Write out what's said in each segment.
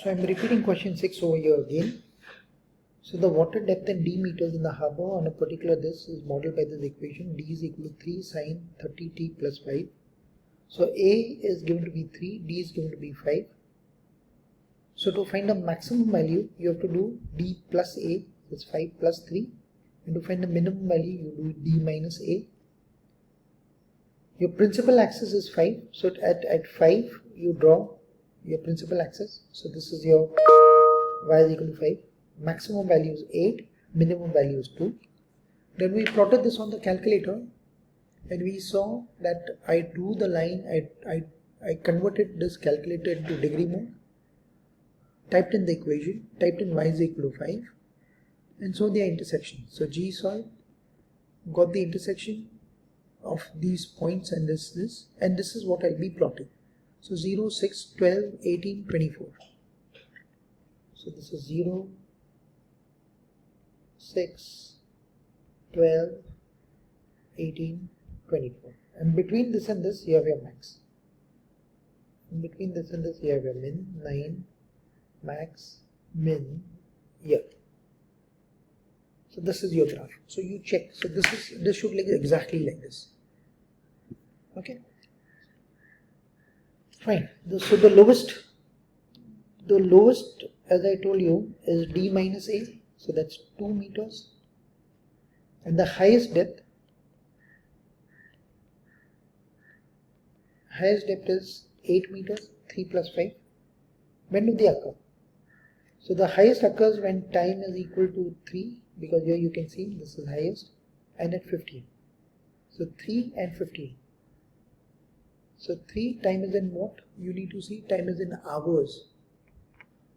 So I'm repeating question 6 over here again. So the water depth in d meters in the harbor on a particular this is modeled by this equation. D is equal to 3 sine 30t plus 5. So A is given to be 3, D is given to be 5. So to find the maximum value, you have to do D plus A, that's 5 plus 3. And to find the minimum value, you do D minus A. Your principal axis is 5. So at 5, you draw your principal axis. So this is your y is equal to 5. Maximum value is 8. Minimum value is 2. Then we plotted this on the calculator. And we saw that I drew the line, I converted this calculator into degree mode, typed in the equation, typed in y is equal to 5, and saw their intersection. So G solved, got the intersection of these points and this, and this is what I'll be plotting. So 0, 6, 12, 18, 24. So this is 0, 6, 12, 18, 24. And between this and this, you have your max. In between this and this, you have your min, 9, max, min, here. So this is your graph. So you check. So this should look exactly like this. Okay. Fine. So the lowest, as I told you, is D minus A. So that's 2 meters. And the highest depth is 8 meters, 3 plus 5. When do they occur? So the highest occurs when time is equal to 3, because here you can see this is highest, and at 15. So 3 and 15. So 3 time is in what? You need to see time is in hours.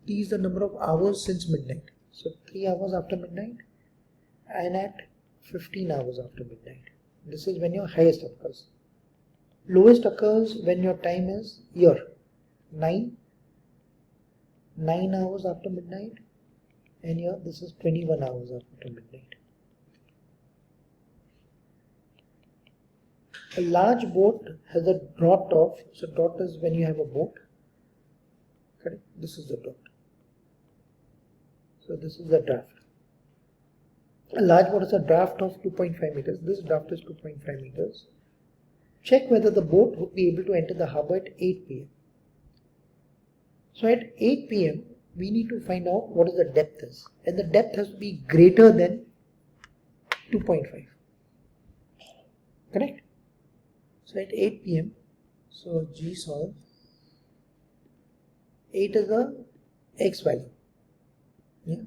T is the number of hours since midnight. So 3 hours after midnight and at 15 hours after midnight. This is when your highest occurs. Lowest occurs when your time is here, 9 hours after midnight, and here this is 21 hours after midnight. A large boat has a draught of, so draught is when you have a boat, correct? This is the draught. So this is the draft. A large boat has a draft of 2.5 meters. This draft is 2.5 meters. Check whether the boat would be able to enter the harbor at 8 p.m. So at 8 p.m. we need to find out what is the depth is. And the depth has to be greater than 2.5. Correct? So at 8 p.m. so G solve. 8 is the x value. Yeah.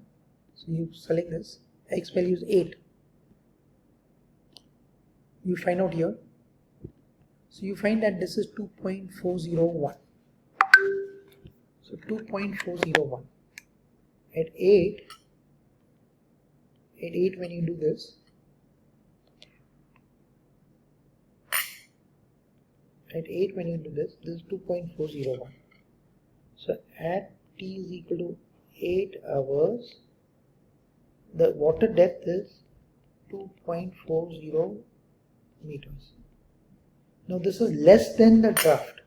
So you select this. X value is 8. You find out here. So you find that this is 2.401. So 2.401. At 8 when you do this, this is 2.401. So at t is equal to 8 hours, the water depth is 2.40 meters. Now this is less than the draft.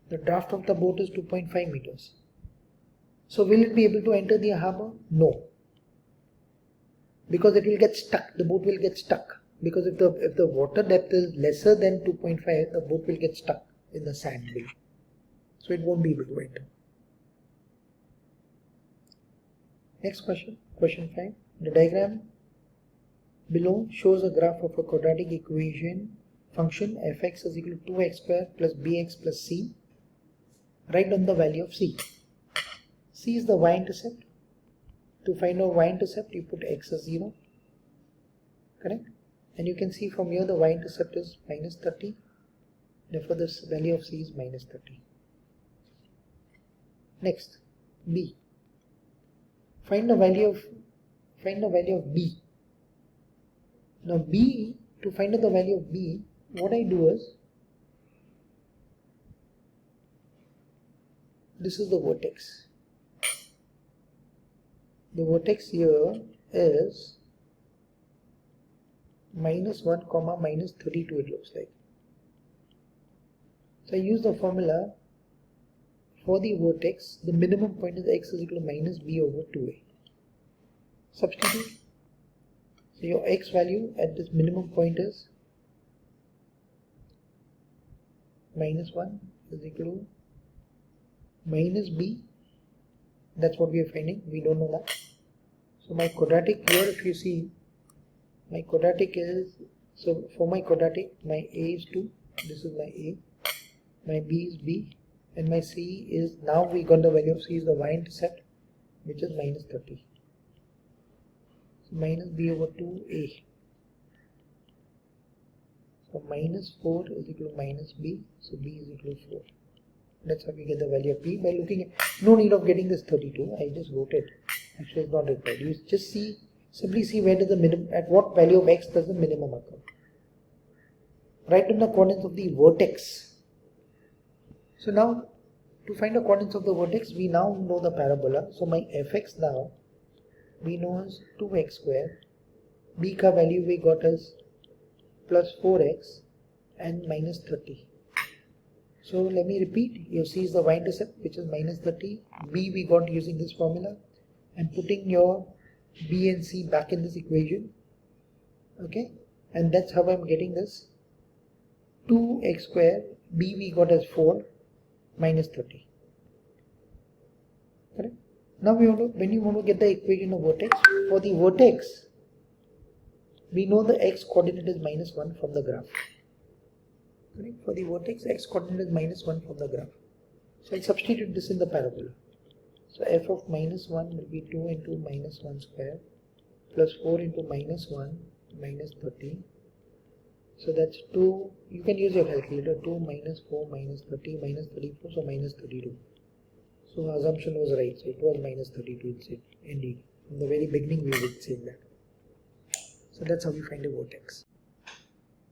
The draft of the boat is 2.5 meters. So will it be able to enter the harbor? No. Because it will get stuck. The boat will get stuck. Because if the water depth is lesser than 2.5, the boat will get stuck in the sand below. So it won't be able to enter. Next question. Question 5. The diagram below shows a graph of a quadratic equation function fx is equal to 2x square plus bx plus c. Write down the value of c. C is the y-intercept. To find out y-intercept, you put x as 0. Correct? And you can see from here the y-intercept is minus 30. Therefore, this value of c is minus 30. Next, b. Find the value of b. Now b, to find out the value of b, what I do is, this is the vertex. The vertex here is minus 1 comma minus 32, it looks like. So I use the formula for the vertex, the minimum point is x is equal to minus b over 2a. Substitute. So your x value at this minimum point is minus 1 is equal to minus b. That's what we are finding. We don't know that. So my quadratic here, if you see, my quadratic is, so for my quadratic, my a is 2. This is my a. My b is b. And my c is, now we got the value of c is the y-intercept, which is minus 30. So minus b over 2a. So minus 4 is equal to minus b. So b is equal to 4. That's how we get the value of b by looking at, no need of getting this 32. I just wrote it. Actually, it's not required. You just see, simply see where does the minimum, at what value of x does the minimum occur. Write down the coordinates of the vertex. So now, to find the coordinates of the vertex, we now know the parabola. So my fx now, we know is 2x square. B ka value we got as plus 4x and minus 30. So let me repeat. Your c is the y-intercept, which is minus 30. B we got using this formula. And putting your b and c back in this equation. Okay. And that's how I'm getting this. 2x square. B we got as 4. Minus 30. Correct? Now we want to, when you want to get the equation of vertex, for the vertex, we know the x coordinate is minus 1 from the graph. Correct? For the vertex, x coordinate is minus 1 from the graph. So I'll substitute this in the parabola. So f of minus 1 will be 2 into minus 1 square plus 4 into minus 1 minus 30. So that's 2, you can use your calculator, 2 minus 4 minus 30 minus 34, so minus 32. So assumption was right, so it was minus 32 indeed. From the very beginning we would say that. So that's how we find a vertex.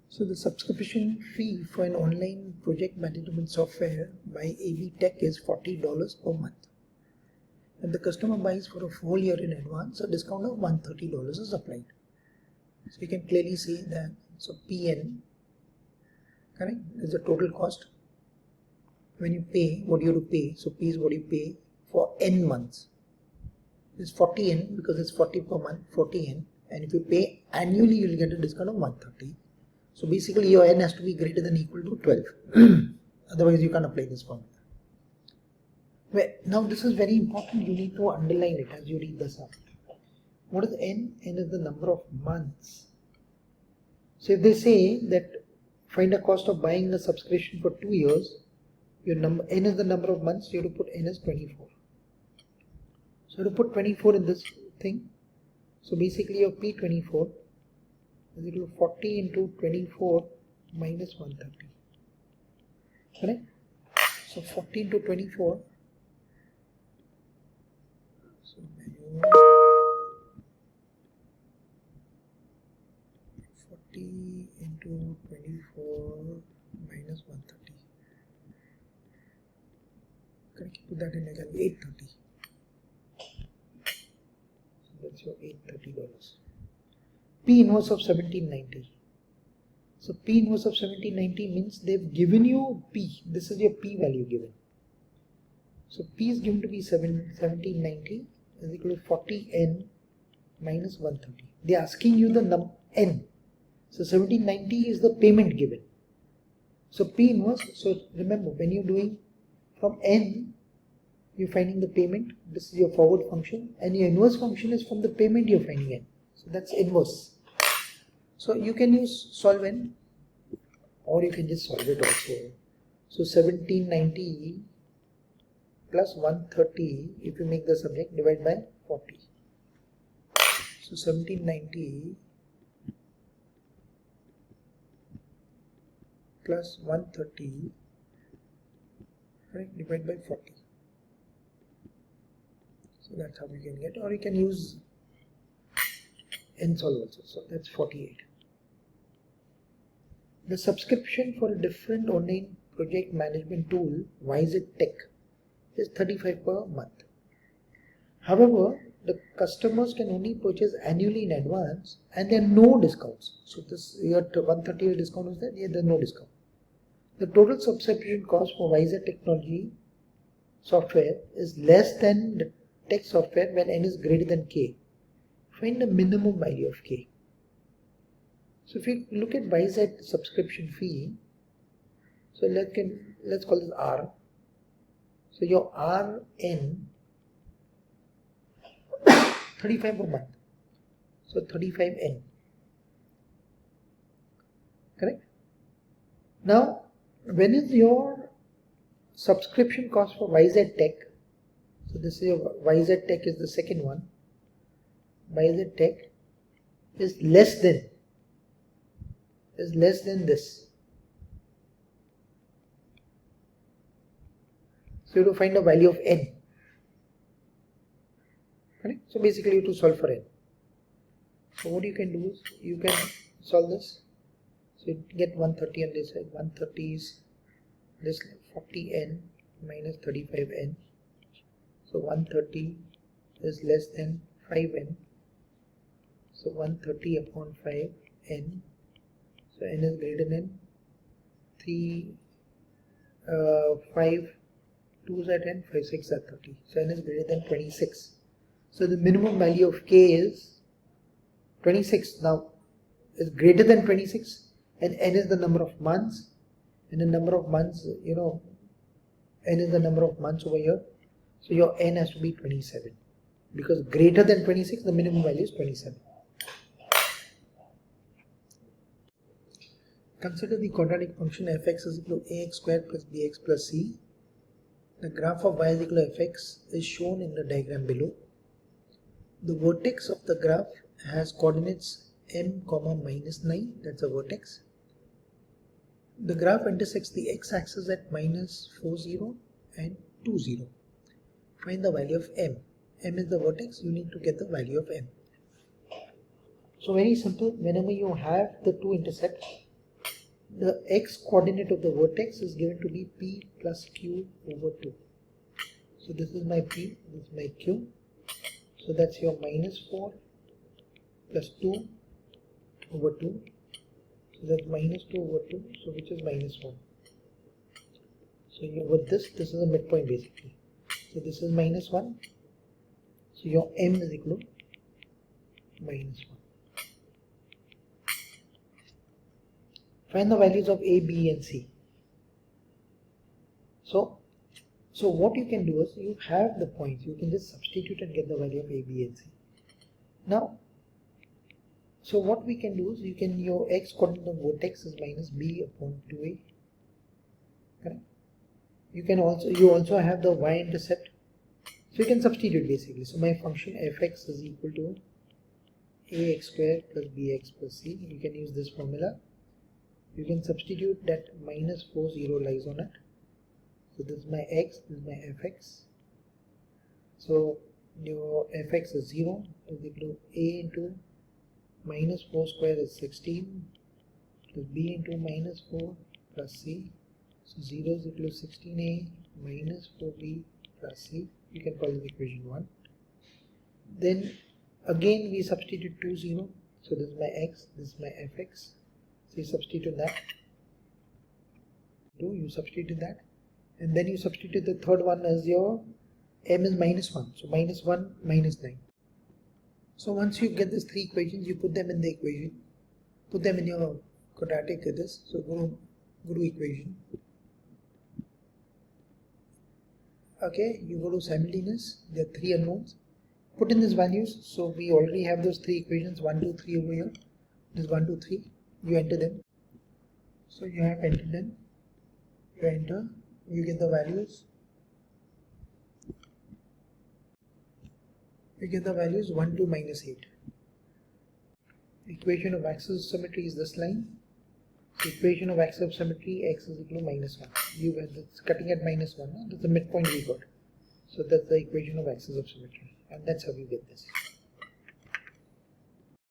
So the subscription fee for an online project management software by AB Tech is $40 per month. If the customer buys for a full year in advance, a discount of $130 is applied. So you can clearly see that. So PN, correct, is the total cost. When you pay, what you have to pay, so P is what you pay for N months. It's 40N because it's 40 per month, 40N. And if you pay annually, you'll get a discount of 130. So basically your N has to be greater than or equal to 12. Otherwise you can't apply this formula. Well, now this is very important. You need to underline it as you read this up. What is N? N is the number of months. So if they say that find a cost of buying a subscription for 2 years, your number N is the number of months, you have to put N as 24. So you have to put 24 in this thing. So basically your P24 is equal to 40 into 24 minus 130. Correct? So 40 into 24. So 40 into 24 minus 130. Correct? Put that in again. 830. So that's your $830. P inverse of 1790. So P inverse of 1790 means they've given you P. This is your P value given. So P is given to be 1790 is equal to 40N minus 130. They are asking you the N. So 1790 is the payment given. So P inverse, so remember when you're doing from N, you're finding the payment. This is your forward function, and your inverse function is from the payment you're finding N. So that's inverse. So you can use solve N, or you can just solve it also. So 1790 plus 130, if you make the subject, divide by 40. So 1790 plus 130, right, divide by 40. So that's how we can get, or you can use N solve also. So that's 48. The subscription for a different online project management tool, Visit Tech, is $35 per month. However, the customers can only purchase annually in advance, and there are no discounts. So this year 130 discount is there? Yeah, there's no discount. The total subscription cost for Visit Technology software is less than the text software when n is greater than k. Find the minimum value of k. So if you look at YZ subscription fee, so let's call this R. So your RN 35 per month. So 35N. Correct? Now, when is your subscription cost for YZ Tech? So this is your YZ Tech is the second one. YZ Tech is less than this. So you have to find the value of N. Correct? So basically you have to solve for N. So what you can do is you can solve this. So you get 130 on this side. 130 is this 40N minus 35N. So 130 is less than 5N. So 130 upon 5N. So N is greater than 3, 5, 2 are 10, 5, 6 are 30. So N is greater than 26. So the minimum value of K is 26. Now is greater than 26 and N is the number of months, and the number of months, N is the number of months over here. So your N has to be 27 because greater than 26 the minimum value is 27. Consider the quadratic function fx is equal to ax squared plus bx plus c. The graph of y is equal to fx is shown in the diagram below. The vertex of the graph has coordinates m, minus 9, that's a vertex. The graph intersects the x-axis at minus 40 and 20. Find the value of m. M is the vertex, you need to get the value of m. So very simple, whenever you have the two intersect, the x coordinate of the vertex is given to be p plus q over 2. So this is my p, this is my q. So that's your minus 4 plus 2 over 2. So that's minus 2 over 2, so which is minus 1. So with this is a midpoint basically. So this is minus 1. So your m is equal to minus 1. Find the values of a, b and c. So what you can do is you have the points, you can just substitute and get the value of a, b and c. Now, so what we can do is your x coordinate of vertex is minus b upon 2a. Correct? You also have the y-intercept. So you can substitute basically. So my function fx is equal to ax squared plus bx plus c. You can use this formula. You can substitute that minus 40 lies on it. So this is my x, this is my fx. So your fx is 0 is equal to a into minus 4 square is 16 plus b into minus 4 plus c. So 0 is equal to 16a minus 4b plus c. You can call this equation 1. Then again we substitute 2, 0. So this is my x, this is my fx. So you substitute that. You substitute that. And then you substitute the third one as your m is minus 1. So minus 1 minus 9. So once you get these three equations, you put them in the equation. Put them in your quadratic this. So go to equation. Okay, you go to simultaneous. There are three unknowns. Put in these values. So we already have those three equations 1, 2, 3 over here. This is 1, 2, 3. You enter them. So you have entered them. You enter. You get the values. You get the values 1, 2, minus 8. Equation of axis of symmetry is this line. Equation of axis of symmetry x is equal to minus 1. It's cutting at minus 1. That's the midpoint we got. So that's the equation of axis of symmetry. And that's how you get this.